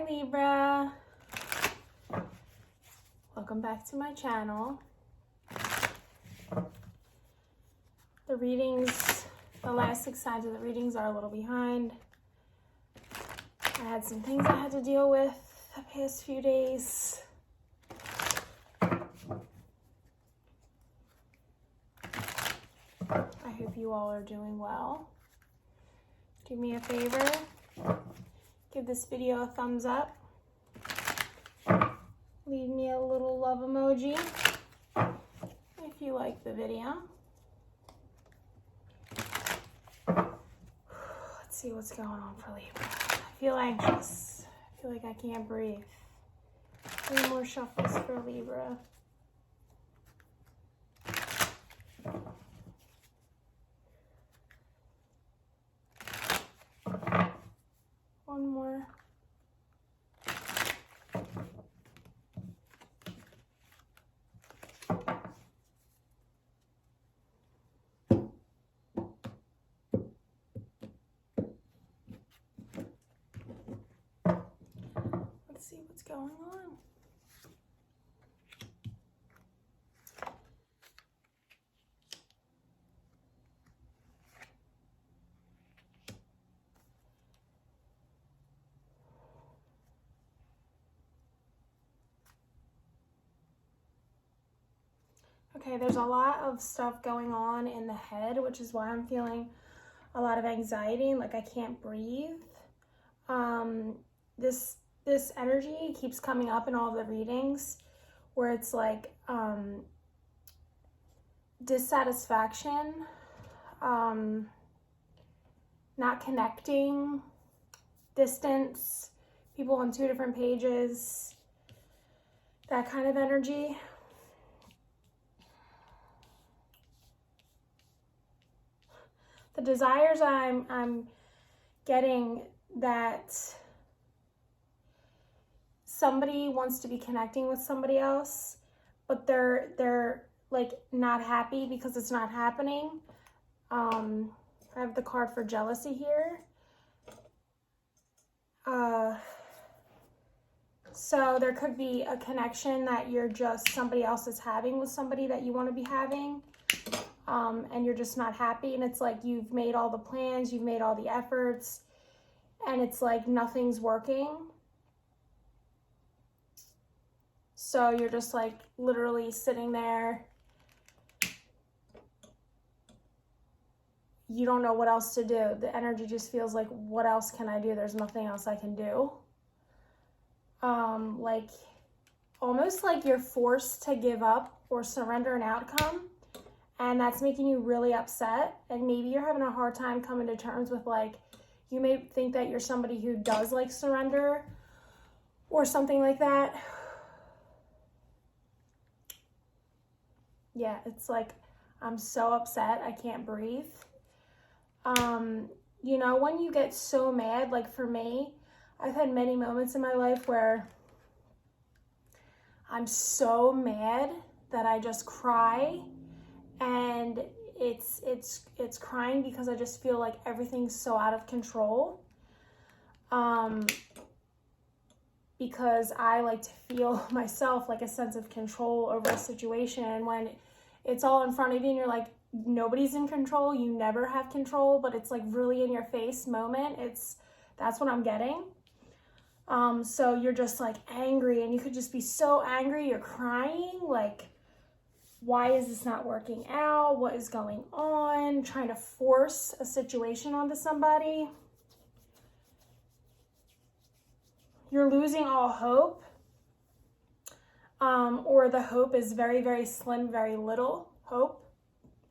Libra. Welcome back to my channel. The readings, the last 6 signs of the readings are a little behind. I had some things I had to deal with the past few days. I hope you all are doing well. Do me a favor. Give this video a thumbs up. Leave me a little love emoji if you like the video. Let's see what's going on for Libra. I feel anxious. I feel like I can't breathe. 3 more shuffles for Libra. One more. Let's see what's going on. Okay, there's a lot of stuff going on in the head, which is why I'm feeling a lot of anxiety and like I can't breathe. This energy keeps coming up in all the readings where it's like dissatisfaction, not connecting, distance, people on 2 different pages, that kind of energy. The desires I'm getting that somebody wants to be connecting with somebody else, but they're like not happy because it's not happening. I have the card for jealousy here. So there could be a connection that somebody else is having with somebody that you want to be having. And you're just not happy, and it's like you've made all the plans, you've made all the efforts, and it's like nothing's working. So you're just like literally sitting there. You don't know what else to do. The energy just feels like, what else can I do? There's nothing else I can do. Like almost like you're forced to give up or surrender an outcome. And that's making you really upset. And maybe you're having a hard time coming to terms with, like, you may think that you're somebody who does like surrender or something like that. Yeah, it's like, I'm so upset, I can't breathe. You know, when you get so mad, like for me, I've had many moments in my life where I'm so mad that I just cry. And it's crying because I just feel like everything's so out of control. Because I like to feel myself like a sense of control over a situation. And when it's all in front of you and you're like, nobody's in control, you never have control, but it's like really in your face moment. That's what I'm getting. So you're just like angry, and you could just be so angry, you're crying, like, why is this not working out? What is going on? Trying to force a situation onto somebody. You're losing all hope. Or the hope is very, very slim, very little hope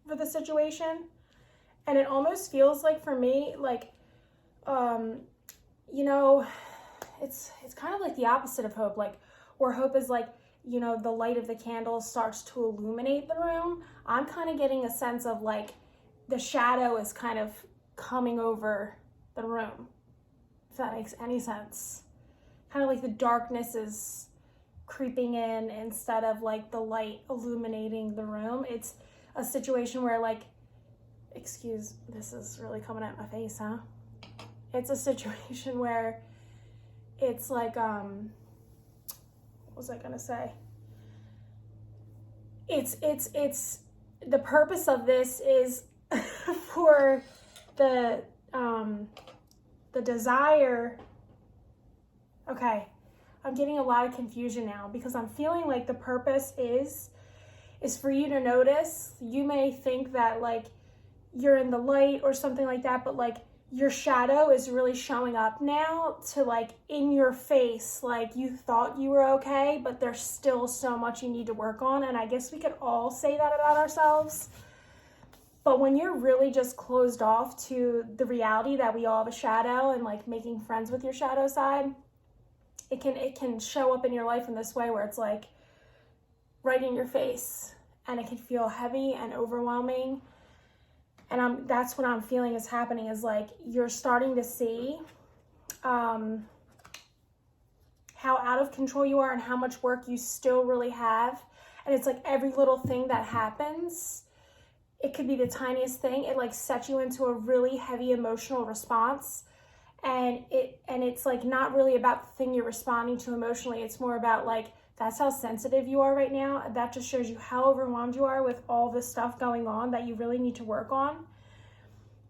for the situation. And it almost feels like for me, like, you know, it's kind of like the opposite of hope, like where hope is like, you know, the light of the candle starts to illuminate the room. I'm kind of getting a sense of like the shadow is kind of coming over the room, if that makes any sense. Kind of like the darkness is creeping in instead of like the light illuminating the room. It's a situation where like, excuse, this is really coming at my face, huh? It's a situation where it's like, what was I gonna say? It's the purpose of this is for the desire. Okay, I'm getting a lot of confusion now because I'm feeling like the purpose is for you to notice. You may think that like you're in the light or something like that, but like your shadow is really showing up now to like in your face. Like you thought you were okay, but there's still so much you need to work on. And I guess we could all say that about ourselves. But when you're really just closed off to the reality that we all have a shadow and like making friends with your shadow side, it can show up in your life in this way where it's like right in your face, and it can feel heavy and overwhelming. And that's what I'm feeling is happening, is like you're starting to see how out of control you are and how much work you still really have. And it's like every little thing that happens, it could be the tiniest thing, it like sets you into a really heavy emotional response. And it's like not really about the thing you're responding to emotionally. It's more about like, that's how sensitive you are right now. That just shows you how overwhelmed you are with all this stuff going on that you really need to work on.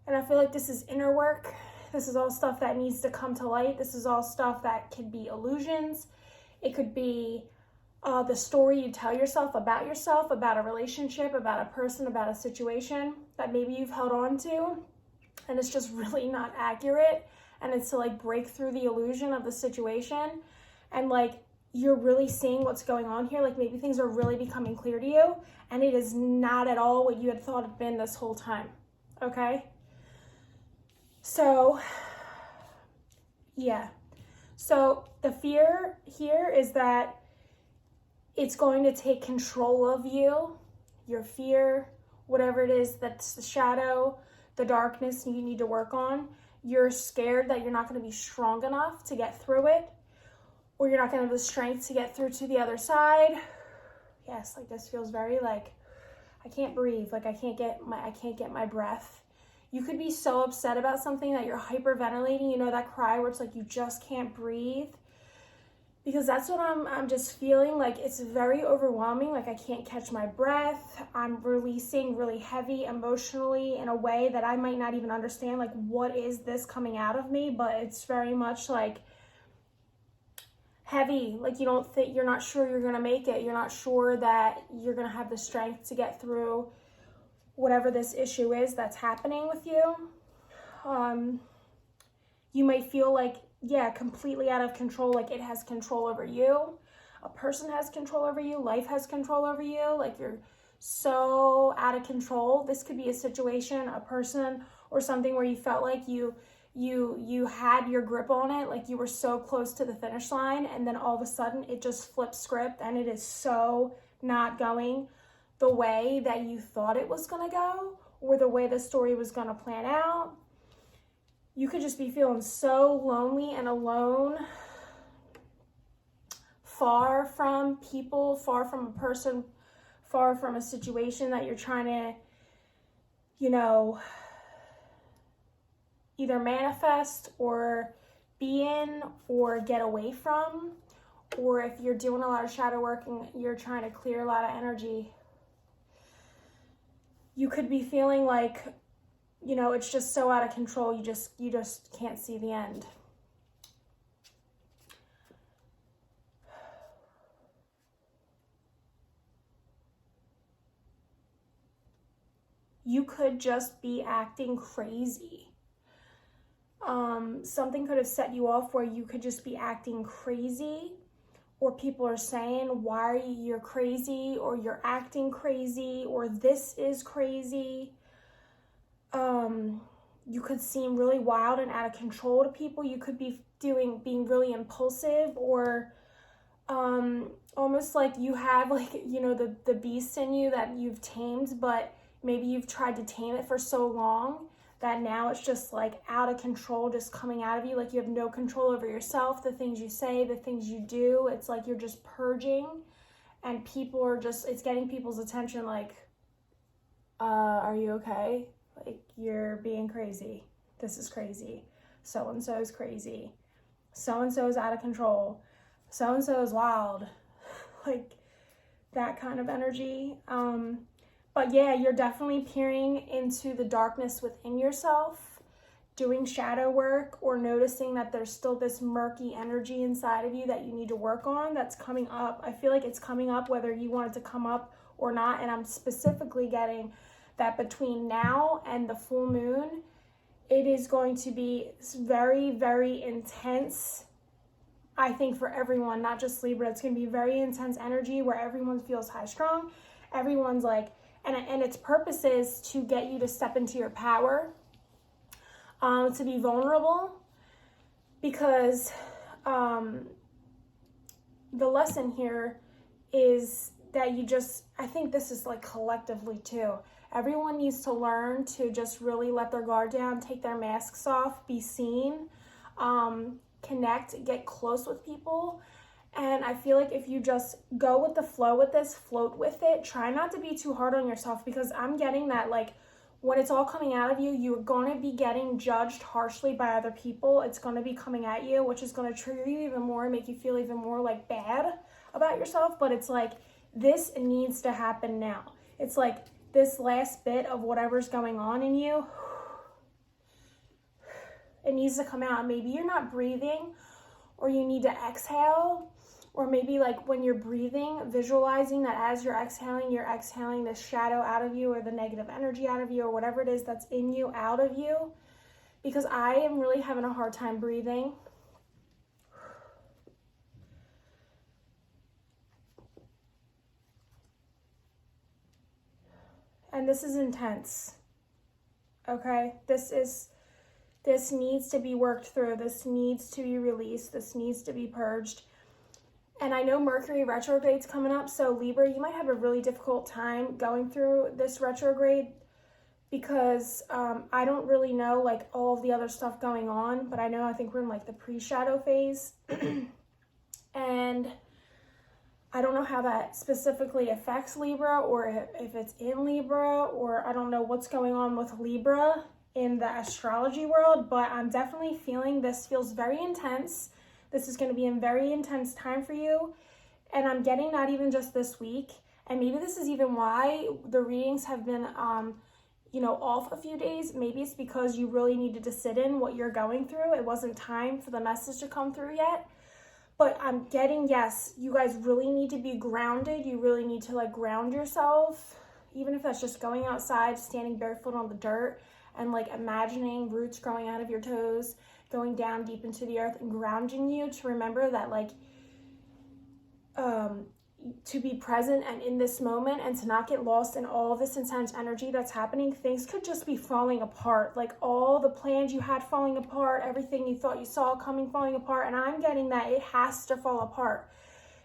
And I feel like this is inner work. This is all stuff that needs to come to light. This is all stuff that could be illusions. It could be the story you tell yourself, about a relationship, about a person, about a situation that maybe you've held on to, and it's just really not accurate. And it's to like break through the illusion of the situation, and like you're really seeing what's going on here. Like maybe things are really becoming clear to you, and it is not at all what you had thought it'd been this whole time. Okay? So, yeah. So the fear here is that it's going to take control of you, your fear, whatever it is that's the shadow, the darkness you need to work on. You're scared that you're not going to be strong enough to get through it, or you're not going to have the strength to get through to the other side. Yes, like this feels very like I can't breathe, like I can't get my breath. You could be so upset about something that you're hyperventilating, you know, that cry where it's like you just can't breathe. Because that's what I'm just feeling, like it's very overwhelming, like I can't catch my breath. I'm releasing really heavy emotionally in a way that I might not even understand, like what is this coming out of me, but it's very much like heavy, like you're not sure you're gonna make it. You're not sure that you're gonna have the strength to get through whatever this issue is that's happening with you. You might feel like, yeah, completely out of control, like it has control over you. A person has control over you. Life has control over you. Like you're so out of control. This could be a situation, a person, or something where you felt like you had your grip on it, like you were so close to the finish line, and then all of a sudden it just flipped script and it is so not going the way that you thought it was gonna go, or the way the story was gonna plan out. You could just be feeling so lonely and alone, far from people, far from a person, far from a situation that you're trying to, you know, either manifest or be in or get away from. Or if you're doing a lot of shadow work and you're trying to clear a lot of energy, you could be feeling like, you know, it's just so out of control, you just can't see the end. You could just be acting crazy. Something could have set you off where you could just be acting crazy, or people are saying, why are you crazy, or you're acting crazy, or this is crazy. You could seem really wild and out of control to people. You could be being really impulsive, or almost like you have, like, you know, the beast in you that you've tamed, but maybe you've tried to tame it for so long that now it's just like out of control, just coming out of you. Like you have no control over yourself, the things you say, the things you do. It's like you're just purging, and people are just, it's getting people's attention, like, are you okay? Like, you're being crazy. This is crazy. So-and-so is crazy. so-and-so is out of control, so-and-so is wild, like that kind of energy. But yeah, you're definitely peering into the darkness within yourself, doing shadow work, or noticing that there's still this murky energy inside of you that you need to work on that's coming up. I feel like it's coming up whether you want it to come up or not. And I'm specifically getting that between now and the full moon, it is going to be very, very intense. I think for everyone, not just Libra, it's going to be very intense energy where everyone feels high strung. Everyone's like, and its purpose is to get you to step into your power, to be vulnerable, because the lesson here is that you just, I think this is like collectively too, everyone needs to learn to just really let their guard down, take their masks off, be seen, connect, get close with people. And I feel like if you just go with the flow with this, float with it, try not to be too hard on yourself, because I'm getting that like when it's all coming out of you, you're going to be getting judged harshly by other people. It's going to be coming at you, which is going to trigger you even more, make you feel even more like bad about yourself. But it's like, this needs to happen now. It's like this last bit of whatever's going on in you, it needs to come out. Maybe you're not breathing, or you need to exhale, or maybe like when you're breathing, visualizing that as you're exhaling this shadow out of you, or the negative energy out of you, or whatever it is that's in you out of you, because I am really having a hard time breathing. And this is intense, okay? This needs to be worked through. This needs to be released. This needs to be purged. And I know Mercury retrograde's coming up, so Libra, you might have a really difficult time going through this retrograde, because I don't really know like all of the other stuff going on, but I think we're in like the pre-shadow phase. And I don't know how that specifically affects Libra, or if it's in Libra, or I don't know what's going on with Libra in the astrology world, but I'm definitely feeling this feels very intense. This is going to be a very intense time for you. And I'm getting not even just this week. And maybe this is even why the readings have been, off a few days. Maybe it's because you really needed to sit in what you're going through. It wasn't time for the message to come through yet. But I'm getting, yes, you guys really need to be grounded. You really need to like ground yourself, even if that's just going outside, standing barefoot on the dirt, and like imagining roots growing out of your toes, going down deep into the earth and grounding you to remember that like, to be present and in this moment, and to not get lost in all of this intense energy that's happening. Things could just be falling apart, like all the plans you had falling apart, everything you thought you saw coming falling apart. And I'm getting that it has to fall apart,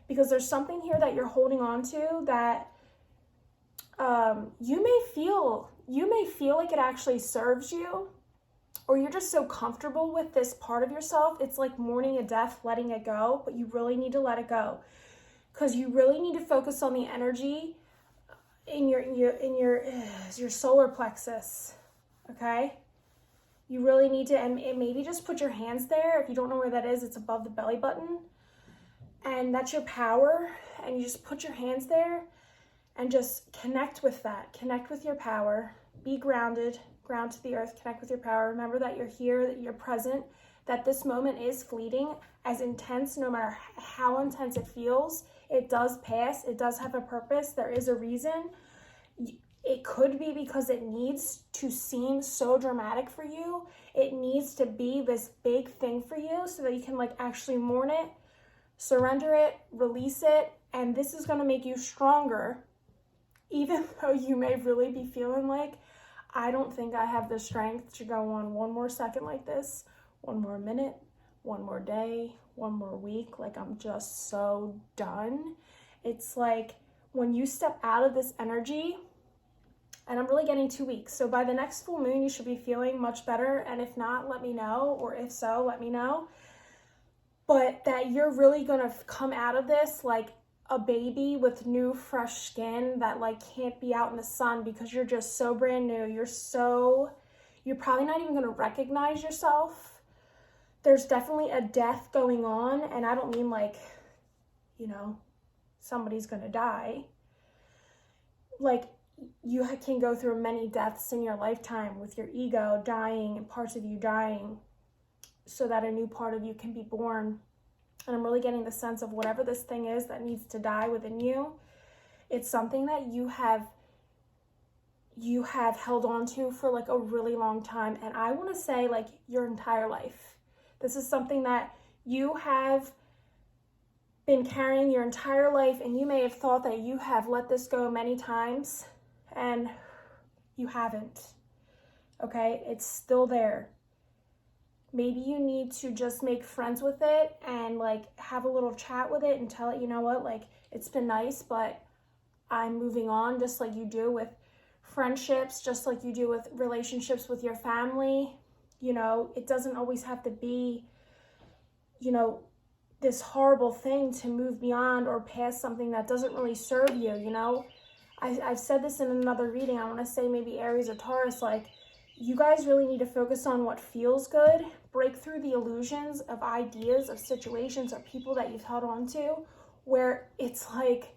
because there's something here that you're holding on to that you may feel like it actually serves you, or you're just so comfortable with this part of yourself. It's like mourning a death, letting it go, but you really need to let it go, because you really need to focus on the energy in your solar plexus. Okay, you really need to, and maybe just put your hands there. If you don't know where that is, it's above the belly button, and that's your power. And you just put your hands there and just connect with that. Connect with your power. Be grounded. Ground to the earth. Connect with your power. Remember that you're here, that you're present, that this moment is fleeting. As intense, no matter how intense it feels, it does pass. It does have a purpose. There is a reason. It could be because it needs to seem so dramatic for you. It needs to be this big thing for you so that you can like actually mourn it, surrender it, release it. And this is going to make you stronger, even though you may really be feeling like, I don't think I have the strength to go on one more second like this, one more minute, one more day, one more week. Like, I'm just so done. It's like when you step out of this energy, and I'm really getting 2 weeks. So by the next full moon, you should be feeling much better. And if not, let me know. Or if so, let me know. But that you're really going to come out of this like a baby with new fresh skin that like can't be out in the sun, because you're just so brand new. You're probably not even going to recognize yourself. there's definitely a death going on, and I don't mean like, you know, somebody's gonna die. Like, you can go through many deaths in your lifetime with your ego dying and parts of you dying so that a new part of you can be born. And I'm really getting the sense of whatever this thing is that needs to die within you, it's something that you have held on to for like a really long time. And I want to say like your entire life. This is something that you have been carrying your entire life, and you may have thought that you have let this go many times, and you haven't. Okay? It's still there. Maybe you need to just make friends with it and like have a little chat with it and tell it, you know what, like it's been nice, but I'm moving on, just like you do with friendships, just like you do with relationships with your family. You know, it doesn't always have to be, you know, this horrible thing to move beyond or past something that doesn't really serve you, you know. I've said this in another reading, I want to say maybe Aries or Taurus, like, you guys really need to focus on what feels good, break through the illusions of ideas, of situations, or people that you've held on to, where it's like,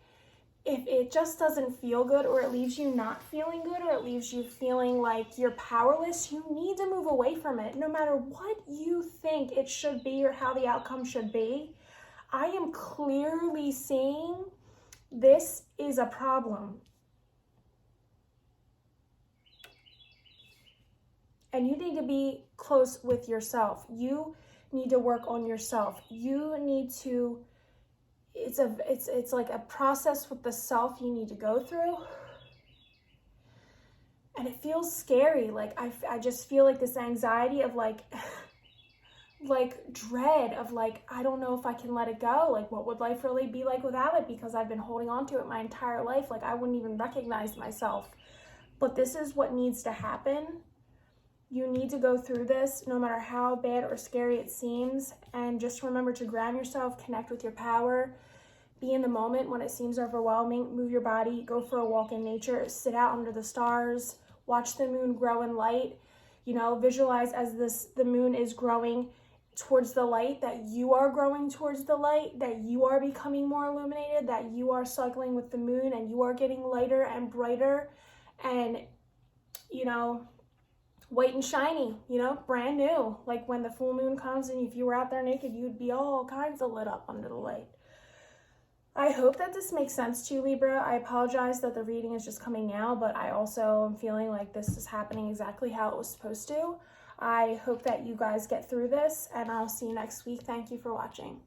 if it just doesn't feel good, or it leaves you not feeling good, or it leaves you feeling like you're powerless, you need to move away from it. No matter what you think it should be or how the outcome should be, I am clearly seeing this is a problem. And you need to be close with yourself. You need to work on yourself. You need to, it's like a process with the self you need to go through. And it feels scary. Like I just feel like this anxiety of like dread of like, I don't know if I can let it go. Like, what would life really be like without it? Because I've been holding on to it my entire life. Like, I wouldn't even recognize myself. But this is what needs to happen. You need to go through this no matter how bad or scary it seems. And just remember to ground yourself, connect with your power, be in the moment when it seems overwhelming, move your body, go for a walk in nature, sit out under the stars, watch the moon grow in light. You know, visualize as the moon is growing towards the light, that you are growing towards the light, that you are becoming more illuminated, that you are cycling with the moon and you are getting lighter and brighter and, you know, white and shiny, you know, brand new. Like when the full moon comes and if you were out there naked, you'd be all kinds of lit up under the light. I hope that this makes sense to you, Libra. I apologize that the reading is just coming now, but I also am feeling like this is happening exactly how it was supposed to. I hope that you guys get through this, and I'll see you next week. Thank you for watching.